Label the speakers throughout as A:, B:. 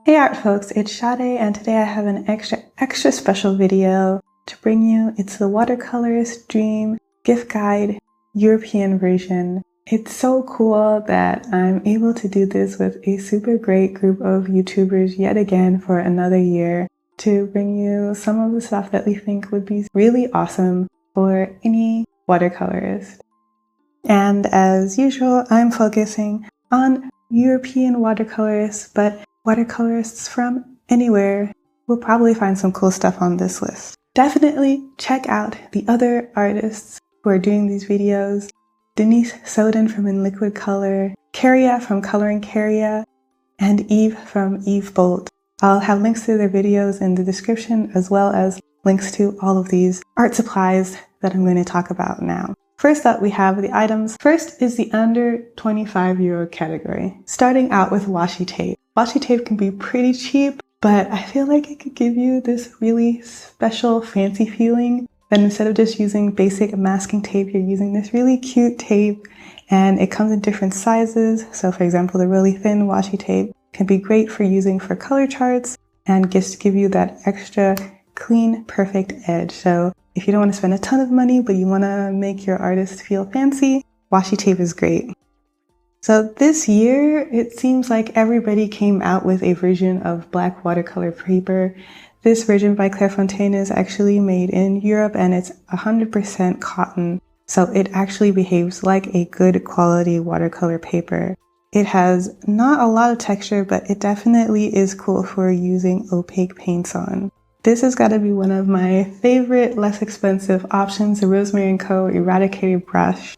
A: Hey art folks, it's Sadie, and today I have an extra special video to bring you. It's the Watercolorist Dream Gift Guide European version. It's so cool that I'm able to do this with a super great group of YouTubers yet again for another year to bring you some of the stuff that we think would be really awesome for any watercolorist. And as usual, I'm focusing on European watercolorists, but watercolorists from anywhere will probably find some cool stuff on this list. Definitely check out the other artists who are doing these videos. Denise Soden from In Liquid Color, Caria from Coloring Caria, and Eve from Eve Bolt. I'll have links to their videos in the description, as well as links to all of these art supplies that I'm going to talk about now. First up, we have the items. First is the under €25 category, starting out with washi tape. Washi tape can be pretty cheap, but I feel like it could give you this really special, fancy feeling that instead of just using basic masking tape, you're using this really cute tape, and it comes in different sizes. So for example, the really thin washi tape can be great for using for color charts and just give you that extra clean, perfect edge. So if you don't want to spend a ton of money, but you want to make your artist feel fancy, washi tape is great. So this year, it seems like everybody came out with a version of black watercolor paper. This version by Clairefontaine is actually made in Europe, and it's 100% cotton. So it actually behaves like a good quality watercolor paper. It has not a lot of texture, but it definitely is cool for using opaque paints on. This has got to be one of my favorite, less expensive options, the Rosemary & Co. Eradicated brush.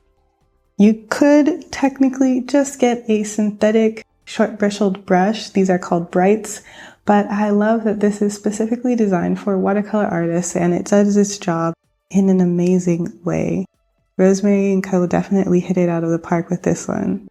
A: You could technically just get a synthetic short bristled brush. These are called Brights, but I love that this is specifically designed for watercolor artists, and it does its job in an amazing way. Rosemary & Co. definitely hit it out of the park with this one.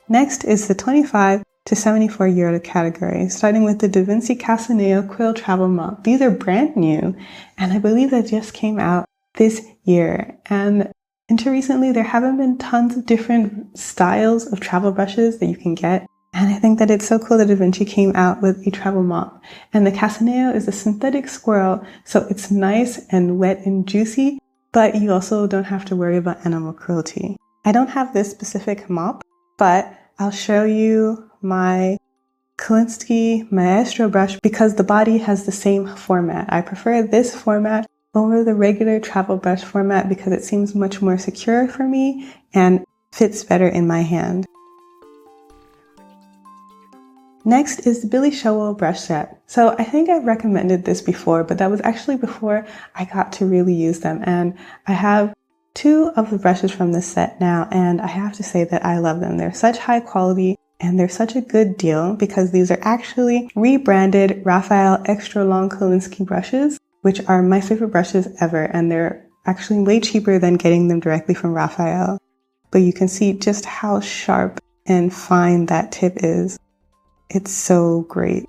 A: Next is the 25 to €74 category, starting with the DAVINCI Casaneo Quill Travel Mop. These are brand new, and I believe they just came out this year. And until recently, there haven't been tons of different styles of travel brushes that you can get. And I think that it's so cool that DaVinci came out with a travel mop. And the Casaneo is a synthetic squirrel, so it's nice and wet and juicy, but you also don't have to worry about animal cruelty. I don't have this specific mop, but I'll show you my Kolinsky Maestro brush because the body has the same format. I prefer this format over the regular travel brush format because it seems much more secure for me and fits better in my hand. Next is the Billy Showell brush set. So I think I've recommended this before, but that was actually before I got to really use them. And I have two of the brushes from this set now, and I have to say that I love them. They're such high quality and they're such a good deal because these are actually rebranded Raphael Extra Long Kolinsky brushes, which are my favorite brushes ever, and they're actually way cheaper than getting them directly from Raphael. But you can see just how sharp and fine that tip is. It's so great.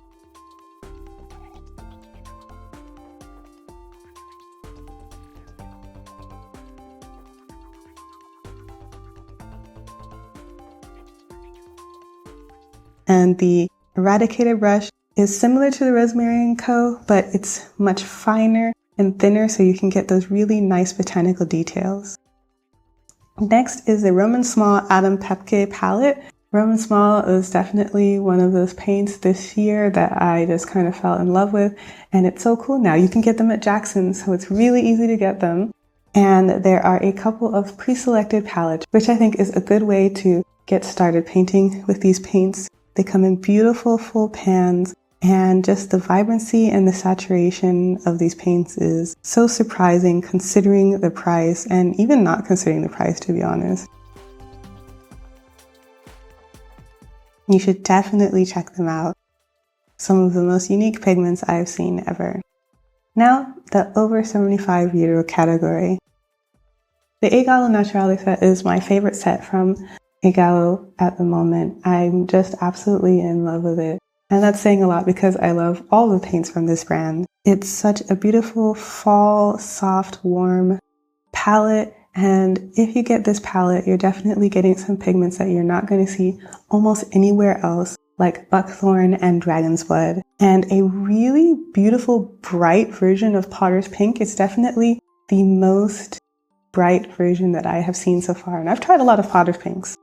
A: And the Eradicated brush is similar to the Rosemary & Co., but it's much finer and thinner, so you can get those really nice botanical details. Next is the Roman Small Adam PAPKE palette. Roman Small is definitely one of those paints this year that I just kind of fell in love with, and it's so cool now. You can get them at Jackson's, so it's really easy to get them. And there are a couple of pre-selected palettes, which I think is a good way to get started painting with these paints. They come in beautiful full pans, and just the vibrancy and the saturation of these paints is so surprising considering the price, and even not considering the price, to be honest. You should definitely check them out. Some of the most unique pigments I've seen ever. Now, the over €75 category. The Egalo Naturale set is my favorite set from Egalo at the moment. I'm just absolutely in love with it. And that's saying a lot because I love all the paints from this brand. It's such a beautiful fall, soft, warm palette, And if you get this palette, you're definitely getting some pigments that you're not going to see almost anywhere else, like buckthorn and dragon's blood, and a really beautiful bright version of Potter's Pink. It's definitely the most bright version that I have seen so far, and I've tried a lot of Potter's Pinks.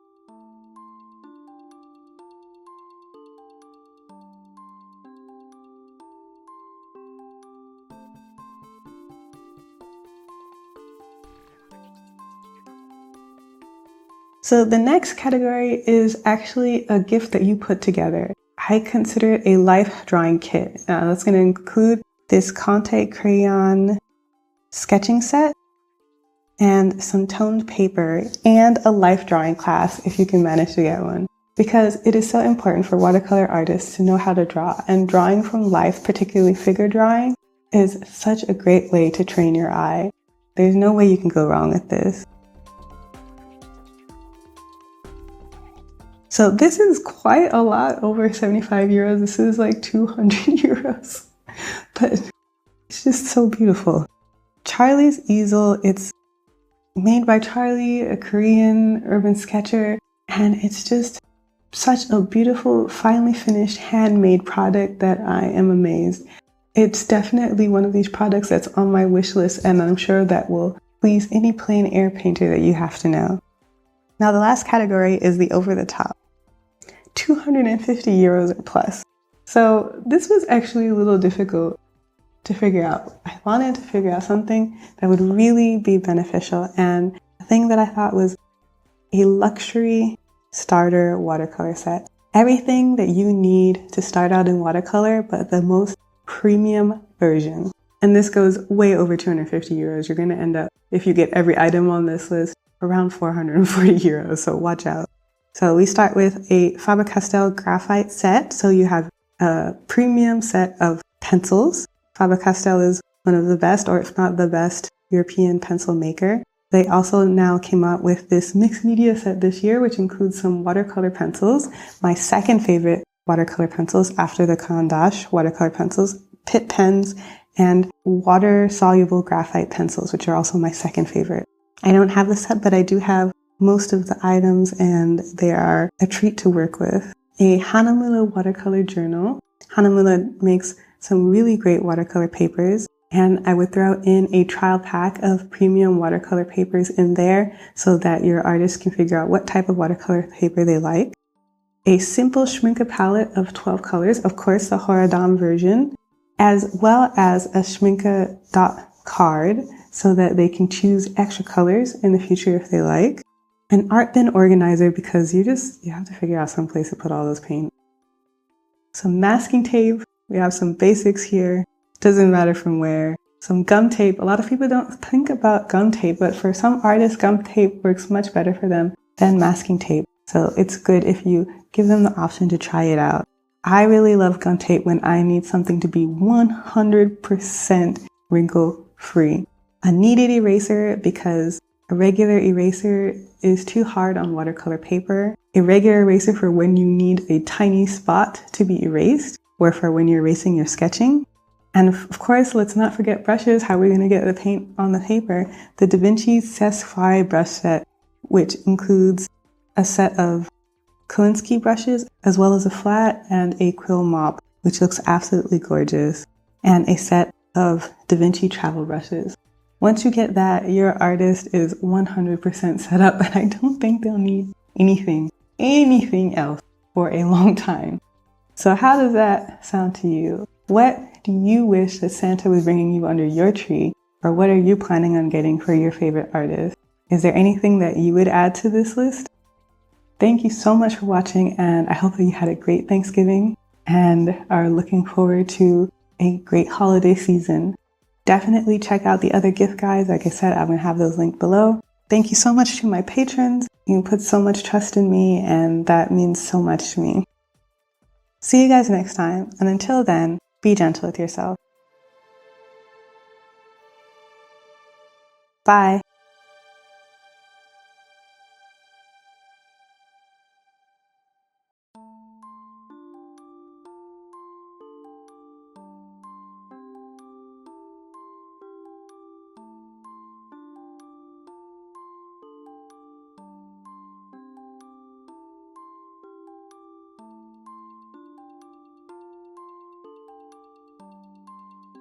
A: So the next category is actually a gift that you put together. I consider it a life drawing kit. That's going to include this Conte crayon sketching set and some toned paper and a life drawing class if you can manage to get one. Because it is so important for watercolor artists to know how to draw, and drawing from life, particularly figure drawing, is such a great way to train your eye. There's no way you can go wrong with this. So this is quite a lot, over 75 euros. This is like 200 euros, but it's just so beautiful. Charlie's easel, it's made by Charlie, a Korean urban sketcher, and it's just such a beautiful, finely finished, handmade product that I am amazed. It's definitely one of these products that's on my wish list, and I'm sure that will please any plein air painter that you have to know. Now the last category is the over the top. 250 euros or plus. So this was actually a little difficult to figure out. I wanted to figure out something that would really be beneficial, and the thing that I thought was a luxury starter watercolor set. Everything that you need to start out in watercolor, but the most premium version. And this goes way over 250 euros. You're going to end up, if you get every item on this list, around 440 euros, so watch out. So we start with a Faber-Castell graphite set. So you have a premium set of pencils. Faber-Castell is one of the best, or if not the best, European pencil maker. They also now came out with this mixed media set this year, which includes some watercolor pencils. My second favorite watercolor pencils after the Caran d'Ache watercolor pencils, Pitt pens, and water-soluble graphite pencils, which are also my second favorite. I don't have the set, but I do have most of the items, and they are a treat to work with. A HAHNEMUHLE watercolor journal. HAHNEMUHLE makes some really great watercolor papers, and I would throw in a trial pack of premium watercolor papers in there so that your artist can figure out what type of watercolor paper they like. A simple SCHMINKE palette of 12 colors, of course the Horadam version, as well as a SCHMINKE dot card so that they can choose extra colors in the future if they like. An ARTBIN organizer, because you have to figure out some place to put all those paint. Some masking tape. We have some basics here. Doesn't matter from where. Some gum tape. A lot of people don't think about gum tape, but for some artists, gum tape works much better for them than masking tape. So it's good if you give them the option to try it out. I really love gum tape when I need something to be 100% wrinkle free. A kneaded eraser, because a regular eraser is too hard on watercolor paper. A regular eraser for when you need a tiny spot to be erased, or for when you're erasing your sketching. And of course, let's not forget brushes. How are we going to get the paint on the paper? The DAVINCI CESC brush set, which includes a set of Kolinsky brushes, as well as a flat and a quill mop, which looks absolutely gorgeous, and a set of DAVINCI travel brushes. Once you get that, your artist is 100% set up, and I don't think they'll need anything else for a long time. So how does that sound to you? What do you wish that Santa was bringing you under your tree, or what are you planning on getting for your favorite artist? Is there anything that you would add to this list? Thank you so much for watching, and I hope that you had a great Thanksgiving and are looking forward to a great holiday season. Definitely check out the other gift guides. Like I said, I'm going to have those linked below. Thank you so much to my patrons. You put so much trust in me, and that means so much to me. See you guys next time, and until then, be gentle with yourself. Bye.